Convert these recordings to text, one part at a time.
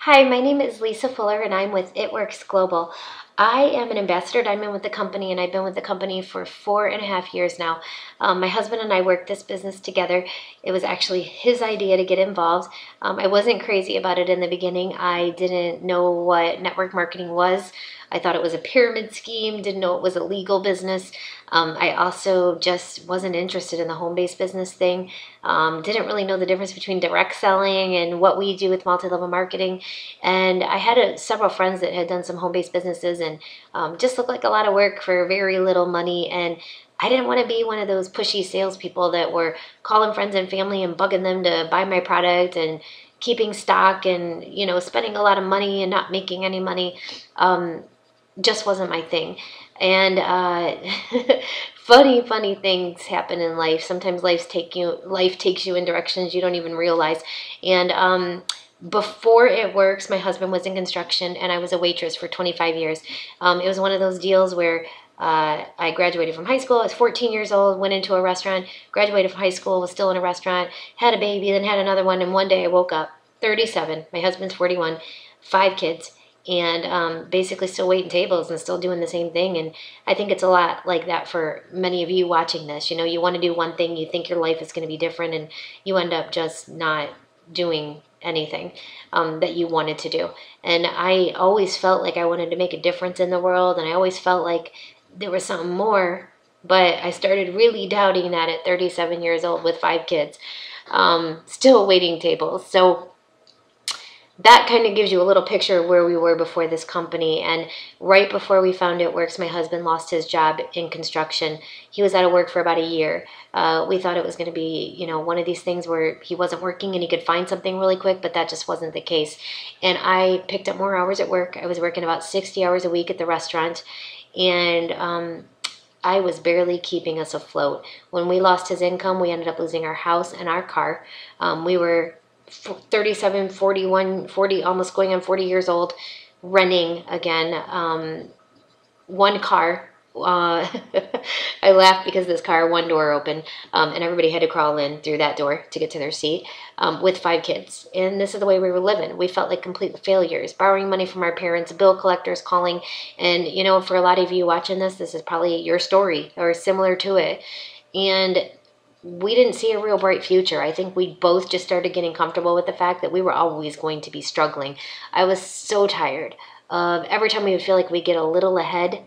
Hi, my name is Lisa Fuller and I'm with It Works Global. I am an ambassador diamond with the company and I've been with the company for 4.5 years now. My husband and I worked this business together. It was actually his idea to get involved. I wasn't crazy about it in the beginning. I didn't know what network marketing was. I thought it was a pyramid scheme, didn't know it was a legal business. I also just wasn't interested in the home-based business thing. Didn't really know the difference between direct selling and what we do with multi-level marketing. And I had several friends that had done some home-based businesses and just looked like a lot of work for very little money. And I didn't want to be one of those pushy salespeople that were calling friends and family and bugging them to buy my product and keeping stock and, spending a lot of money and not making any money. Just wasn't my thing. And funny things happen in life. Sometimes life takes you in directions you don't even realize. And before It Works, my husband was in construction and I was a waitress for 25 years. It was one of those deals where I graduated from high school. I was 14 years old, went into a restaurant, graduated from high school, was still in a restaurant, had a baby, then had another one. And one day I woke up 37, my husband's 41, 5 kids, and basically still waiting tables and still doing the same thing. And I think it's a lot like that for many of you watching this. You want to do one thing, you think your life is going to be different, and you end up just not doing anything that you wanted to do. And I always felt like I wanted to make a difference in the world, and I always felt like there was something more, but I started really doubting that at 37 years old with 5 kids, still waiting tables. So that kind of gives you a little picture of where we were before this company. And right before we found It Works, my husband lost his job in construction. He was out of work for about a year. We thought it was going to be, one of these things where he wasn't working and he could find something really quick, but that just wasn't the case. And I picked up more hours at work. I was working about 60 hours a week at the restaurant, and I was barely keeping us afloat. When we lost his income, we ended up losing our house and our car. We were 37, 41, 40, almost going on 40 years old, renting again. One car. I laughed because this car, one door open, and everybody had to crawl in through that door to get to their seat, with 5 kids. And this is the way we were living. We felt like complete failures, borrowing money from our parents, bill collectors calling. And, for a lot of you watching this is probably your story or similar to it. And we didn't see a real bright future. I think we both just started getting comfortable with the fact that we were always going to be struggling. I was so tired of every time we would feel like we'd get a little ahead,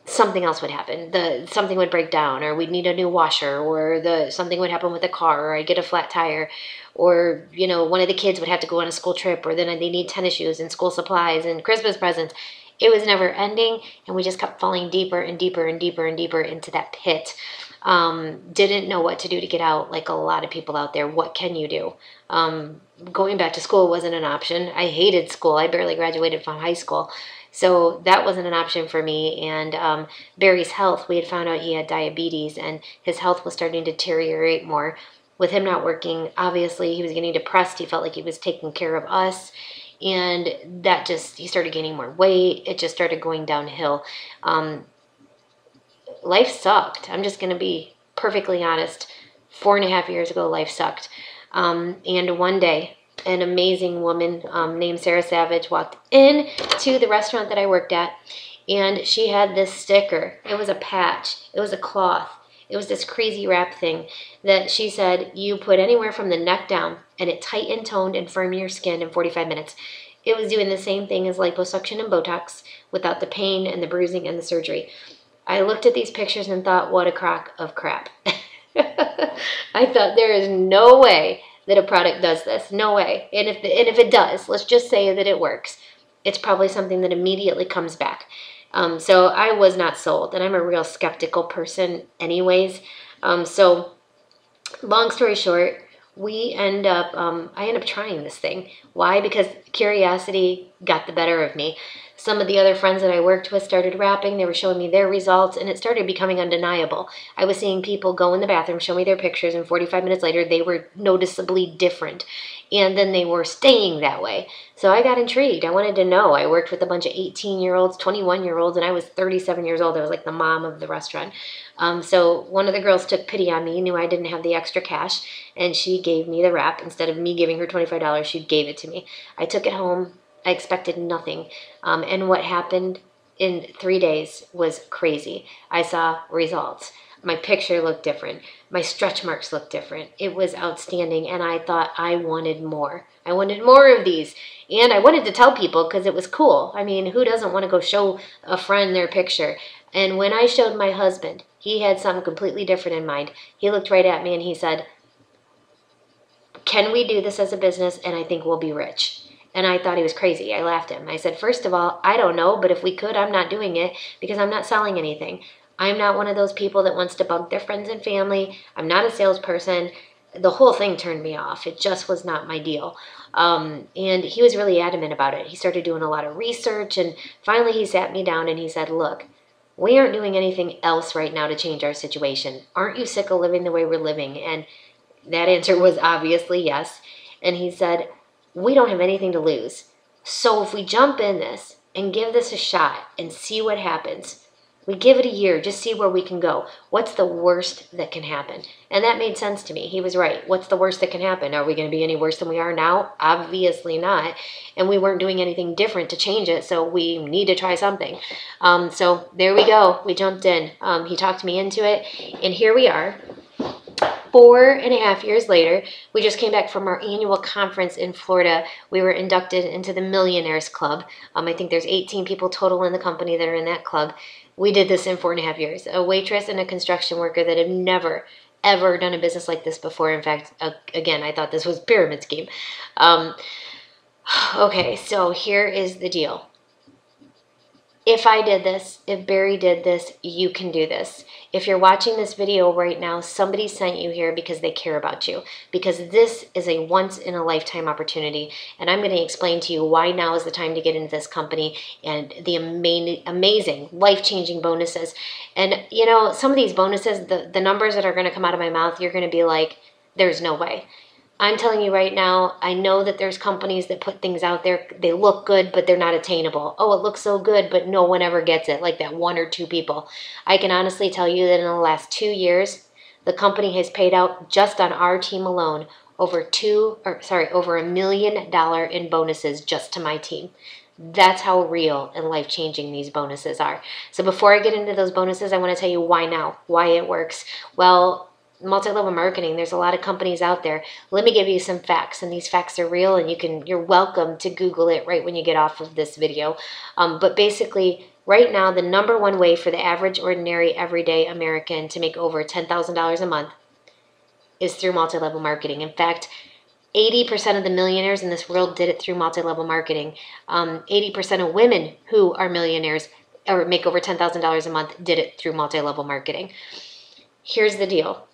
something else would happen. Something would break down, or we'd need a new washer, or something would happen with the car, or I'd get a flat tire, or one of the kids would have to go on a school trip, or then they need tennis shoes and school supplies and Christmas presents. It was never ending, and we just kept falling deeper and deeper and deeper and deeper into that pit. Didn't know what to do to get out, like a lot of people out there. What can you do? Going back to school wasn't an option. I hated school. I barely graduated from high school. So that wasn't an option for me. And Barry's health, we had found out he had diabetes and his health was starting to deteriorate more. With him not working, obviously he was getting depressed. He felt like he was taking care of us. And he started gaining more weight. It just started going downhill. Life sucked. I'm just going to be perfectly honest. 4.5 years ago, life sucked. And one day, an amazing woman named Sarah Savage walked into the restaurant that I worked at, and she had this sticker. It was a patch. It was a cloth. It was this crazy wrap thing that she said you put anywhere from the neck down, and it tightened, toned, and firmed your skin in 45 minutes. It was doing the same thing as liposuction and Botox without the pain and the bruising and the surgery. I looked at these pictures and thought, what a crock of crap. I thought there is no way that a product does this. No way. And if it does, let's just say that it works. It's probably something that immediately comes back. So I was not sold, and I'm a real skeptical person anyways. So long story short, I end up trying this thing. Why? Because curiosity got the better of me. Some of the other friends that I worked with started rapping. They were showing me their results, and it started becoming undeniable. I was seeing people go in the bathroom, show me their pictures, and 45 minutes later, they were noticeably different. And then they were staying that way. So I got intrigued. I wanted to know. I worked with a bunch of 18-year-olds, 21-year-olds, and I was 37 years old. I was like the mom of the restaurant. So one of the girls took pity on me, knew I didn't have the extra cash, and she gave me the wrap. Instead of me giving her $25, she gave it to me. I took it home. I expected nothing. And what happened in 3 days was crazy. I saw results. My picture looked different. My stretch marks looked different. It was outstanding, and I thought I wanted more. I wanted more of these, and I wanted to tell people because it was cool. I mean, who doesn't want to go show a friend their picture? And when I showed my husband, he had something completely different in mind. He looked right at me and he said, "Can we do this as a business? And I think we'll be rich." And I thought he was crazy. I laughed at him. I said, "First of all, I don't know, but if we could, I'm not doing it because I'm not selling anything. I'm not one of those people that wants to bug their friends and family. I'm not a salesperson." The whole thing turned me off. It just was not my deal. And he was really adamant about it. He started doing a lot of research, and finally he sat me down and he said, "Look, we aren't doing anything else right now to change our situation. Aren't you sick of living the way we're living?" And that answer was obviously yes. And he said, "We don't have anything to lose. So if we jump in this and give this a shot and see what happens, we give it a year, just see where we can go. What's the worst that can happen?" And that made sense to me. He was right. What's the worst that can happen? Are we going to be any worse than we are now? Obviously not. And we weren't doing anything different to change it, so we need to try something. So there we go. We jumped in. He talked me into it, and here we are. 4.5 years later, we just came back from our annual conference in Florida. We were inducted into the Millionaires Club. I think there's 18 people total in the company that are in that club. We did this in 4.5 years. A waitress and a construction worker that have never, ever done a business like this before. In fact, again, I thought this was a pyramid scheme. Okay, so here is the deal. If I did this, if Barry did this, you can do this. If you're watching this video right now, somebody sent you here because they care about you. Because this is a once-in-a-lifetime opportunity. And I'm going to explain to you why now is the time to get into this company and the amazing, life-changing bonuses. And, you know, some of these bonuses, the numbers that are going to come out of my mouth, you're going to be like, there's no way. I'm telling you right now, I know that there's companies that put things out there. They look good, but they're not attainable. Oh, it looks so good, but no one ever gets it, like that 1 or 2 people. I can honestly tell you that in the last 2 years, the company has paid out just on our team alone over $1 million in bonuses just to my team. That's how real and life-changing these bonuses are. So before I get into those bonuses, I want to tell you why now, why it works. Well, multi-level marketing, there's a lot of companies out there. Let me give you some facts, and these facts are real, and you're welcome to Google it right when you get off of this video. But basically, right now, the #1 way for the average, ordinary, everyday American to make over $10,000 a month is through multi-level marketing. In fact, 80% of the millionaires in this world did it through multi-level marketing. 80% of women who are millionaires or make over $10,000 a month did it through multi-level marketing. Here's the deal.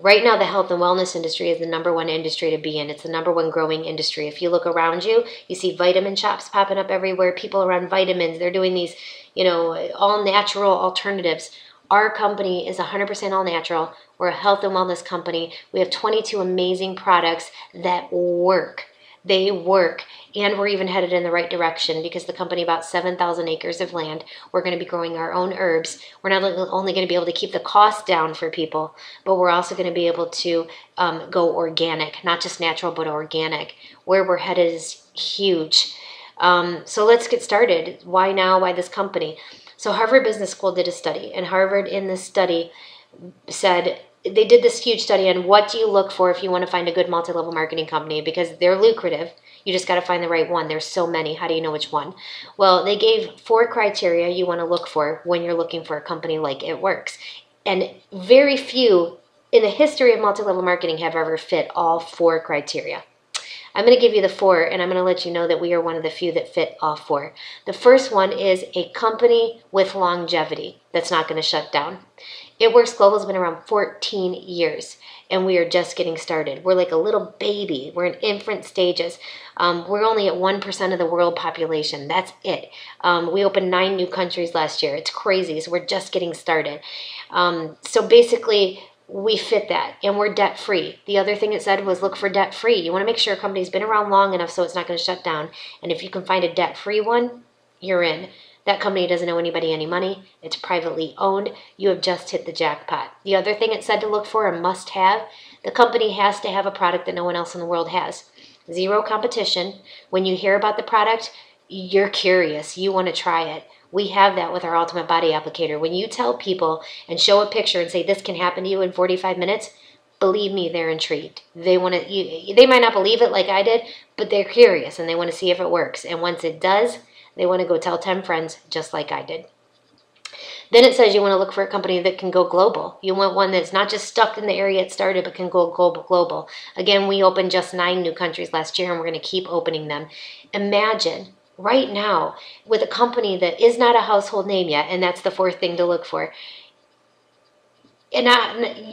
Right now, the health and wellness industry is the #1 industry to be in. It's the #1 growing industry. If you look around you, you see vitamin shops popping up everywhere. People around vitamins, they're doing these, all natural alternatives. Our company is 100% all natural. We're a health and wellness company. We have 22 amazing products that work. They work, and we're even headed in the right direction because the company about 7,000 acres of land. We're going to be growing our own herbs. We're not only going to be able to keep the cost down for people, but we're also going to be able to go organic, not just natural, but organic. Where we're headed is huge. So let's get started. Why now? Why this company? So Harvard Business School did a study, and Harvard in this study said, they did this huge study on what do you look for if you want to find a good multi-level marketing company, because they're lucrative. You just got to find the right one. There's so many. How do you know which one? Well, they gave 4 criteria you want to look for when you're looking for a company like It Works. And very few in the history of multi-level marketing have ever fit all 4 criteria. I'm going to give you the 4, and I'm going to let you know that we are one of the few that fit all 4. The first one is a company with longevity that's not going to shut down. It Works Global has been around 14 years, and we are just getting started. We're like a little baby. We're in infant stages. We're only at 1% of the world population. That's it. We opened 9 new countries last year. It's crazy. So we're just getting started. So basically, we fit that, and we're debt-free. The other thing it said was look for debt-free. You want to make sure a company's been around long enough so it's not going to shut down. And if you can find a debt-free one, you're in. That company doesn't owe anybody any money. It's privately owned. You have just hit the jackpot. The other thing it said to look for, a must-have, the company has to have a product that no one else in the world has. Zero competition. When you hear about the product, you're curious. You want to try it. We have that with our Ultimate Body Applicator. When you tell people and show a picture and say this can happen to you in 45 minutes, believe me, they're intrigued. They want to. They might not believe it like I did, but they're curious and they want to see if it works. And once it does, they want to go tell 10 friends, just like I did. Then it says you want to look for a company that can go global. You want one that's not just stuck in the area it started, but can go global. Again, we opened just 9 new countries last year, and we're going to keep opening them. Imagine right now with a company that is not a household name yet, and that's the 4th thing to look for. And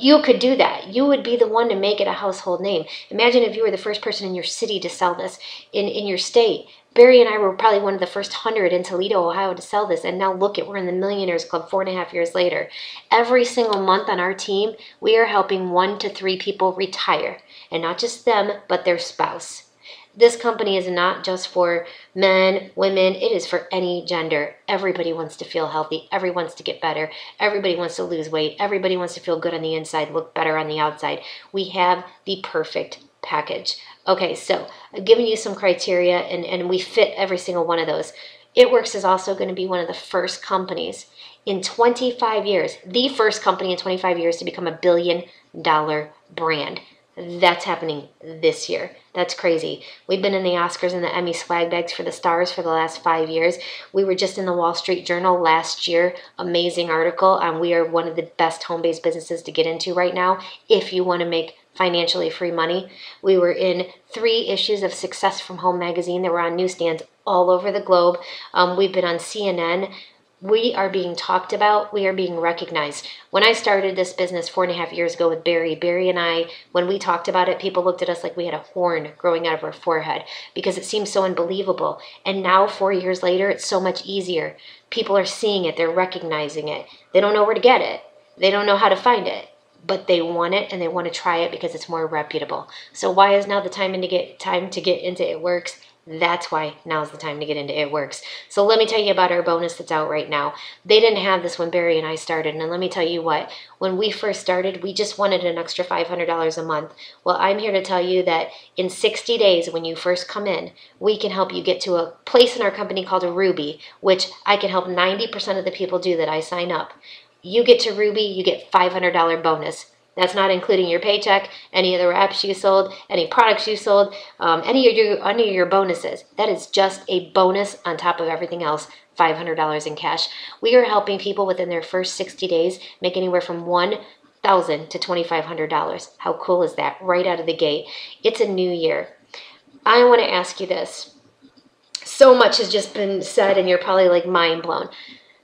you could do that. You would be the one to make it a household name. Imagine if you were the first person in your city to sell this, in your state. Barry and I were probably one of the first 100 in Toledo, Ohio to sell this. And now look at, we're in the Millionaires Club 4.5 years later. Every single month on our team, we are helping 1 to 3 people retire. And not just them, but their spouse. This company is not just for men, women. It is for any gender. Everybody wants to feel healthy. Everybody wants to get better. Everybody wants to lose weight. Everybody wants to feel good on the inside, look better on the outside. We have the perfect package. Okay, so I've given you some criteria, and we fit every single one of those. It Works is also going to be one of the first companies in 25 years, the first company in 25 years to become $1 billion brand. That's happening this year. That's crazy. We've been in the Oscars and the Emmy swag bags for the stars for the last 5 years. We were just in the Wall Street Journal last year. Amazing article. We are one of the best home-based businesses to get into right now if you want to make financially free money. We were in 3 issues of Success from Home magazine that were on newsstands all over the globe. We've been on CNN. We are being talked about. We are being recognized. When I started this business 4.5 years ago with Barry and I, when we talked about it, people looked at us like we had a horn growing out of our forehead because it seemed so unbelievable. And now 4 years later, it's so much easier. People are seeing it. They're recognizing it. They don't know where to get it. They don't know how to find it. But they want it and they want to try it because it's more reputable. So why is now the time to get into It Works? That's why now's the time to get into It Works. So let me tell you about our bonus that's out right now. They didn't have this when Barry and I started. And let me tell you what, when we first started, we just wanted an extra $500 a month. Well, I'm here to tell you that in 60 days, when you first come in, we can help you get to a place in our company called a Ruby, which I can help 90% of the people do that I sign up. You get to Ruby, you get $500 bonus. That's not including your paycheck, any of the wraps you sold, any products you sold, any of your bonuses. That is just a bonus on top of everything else, $500 in cash. We are helping people within their first 60 days make anywhere from $1,000 to $2,500. How cool is that? Right out of the gate. It's a new year. I want to ask you this. So much has just been said and you're probably like mind blown.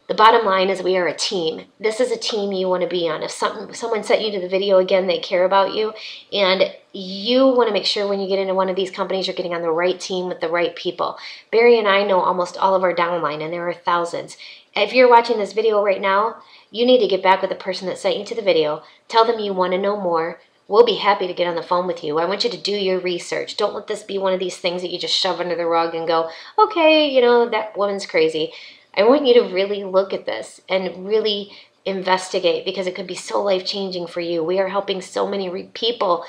The bottom line is we are a team. This is a team you want to be on. If someone sent you to the video again, they care about you. And you want to make sure when you get into one of these companies, you're getting on the right team with the right people. Barry and I know almost all of our downline, and there are thousands. If you're watching this video right now, you need to get back with the person that sent you to the video. Tell them you want to know more. We'll be happy to get on the phone with you. I want you to do your research. Don't let this be one of these things that you just shove under the rug and go, okay, you know, that woman's crazy. I want you to really look at this and really investigate because it could be so life-changing for you. We are helping so many people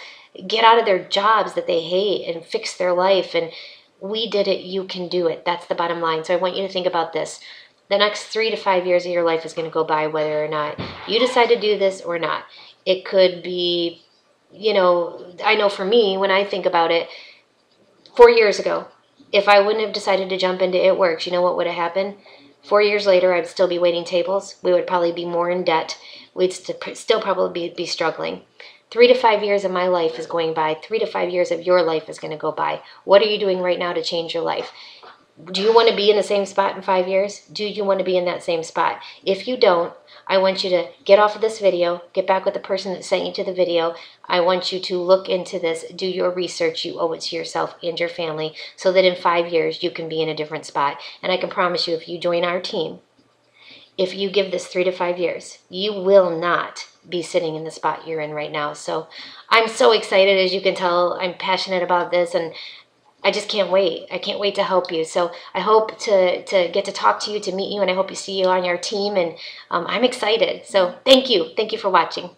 get out of their jobs that they hate and fix their life. And we did it. You can do it. That's the bottom line. So I want you to think about this. The next 3 to 5 years of your life is going to go by whether or not you decide to do this or not. It could be, you know, I know for me, when I think about it, 4 years ago, if I wouldn't have decided to jump into It Works, you know what would have happened? 4 years later, I'd still be waiting tables. We would probably be more in debt. We'd still probably be struggling. 3 to 5 years of my life is going by. 3 to 5 years of your life is going to go by. What are you doing right now to change your life? Do you want to be in the same spot in 5 years? Do you want to be in that same spot? If you don't, I want you to get off of this video, get back with the person that sent you to the video. I want you to look into this, do your research. You owe it to yourself and your family so that in 5 years you can be in a different spot. And I can promise you, if you join our team, if you give this 3 to 5 years, you will not be sitting in the spot you're in right now. So I'm so excited. As you can tell, I'm passionate about this, and I just can't wait. I can't wait to help you. So I hope to get to talk to you, to meet you, and I hope to see you on your team. And I'm excited. So thank you. Thank you for watching.